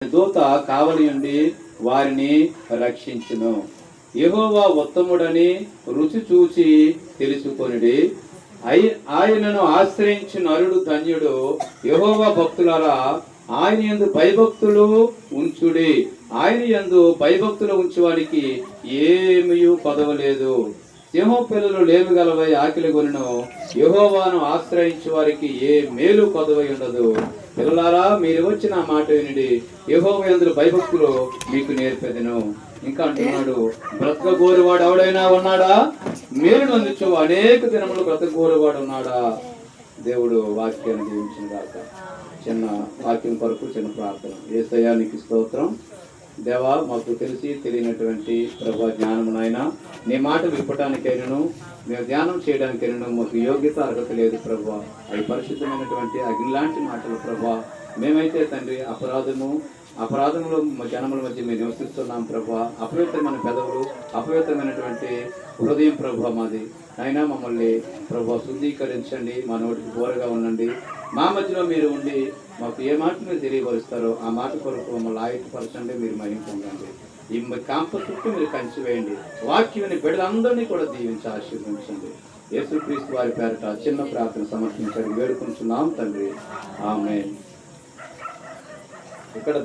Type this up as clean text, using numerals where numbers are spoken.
దూత కావలి ఉండి వారిని రక్షించును. యెహోవా ఉత్తముడని రుచి చూచి తెలుసుకొనుడి. ఆయనను ఆశ్రయించు నరుడు ధన్యుడు. యెహోవా భక్తులారా, ఆయన యందు భయభక్తులు ఉంచుడి. ఆయన యందు భయభక్తులు ఉంచువానికి ఏమీ కొదవలేదు. సింహం పిల్లలు లేవగలవై ఆకలి కొనును. యెహోవాను ఆశ్రయించు వారికి ఏ మేలు కొదవై ఉండదు. పిల్లలారా, మీరు వచ్చిన మాట వినండి. యెహోవా యందు భయభక్తులు మీకు నేర్పెదను. ఇంకా అంటున్నాడు, బ్రతకగోరువాడు ఎవడైనా ఉన్నాడా? మేలు నందుచు అనేక దినములు బ్రతకగోరువాడు ఉన్నాడా? దేవుడు వాక్యాన్ని దీవించిన గాక. చిన్న వాక్యం కొరకు చిన్న ప్రార్థన. యేసయ్యా నీకు స్తోత్రం. దేవా, మాకు తెలిసి తెలియనటువంటి ప్రభా జ్ఞానము నాయన, నీ మాట విప్పటానికైనను మేము ధ్యానం చేయడానికైనా మాకు యోగ్యత అర్హత లేదు ప్రభా. అవి పరిశుద్ధమైనటువంటి అగ్ని లాంటి మాటలు ప్రభా. మేమైతే తండ్రి అపరాధములో జనముల మధ్య మేము నివసిస్తున్నాం ప్రభా. అపవిత్రమైన పెదవులు, అపవిత్రమైనటువంటి హృదయం ప్రభా మాది. అయినా మమ్మల్ని ప్రభా శుద్ధీకరించండి, మా నోటికి బోరగా ఉండండి. మా మధ్యలో మీరు ఉండి మాకు ఏ మాట మీరు తెలియపరుస్తారో ఆ మాట కొరకు మమ్మల్ని ఆయత్తపరచండి, మీరు మహిమ పొందండి. ఈ క్యాంపస్ చుట్టూ మీరు కంచి వేయండి. వాక్యాన్ని బిడ్డలందరినీ కూడా దీవించి ఆశీర్వదించండి. యేసుక్రీస్తు వారి పేరట చిన్న ప్రార్థన సమర్పించండి వేడుకుంటున్నాం తండ్రి. ఆమేన్. ఇక్కడ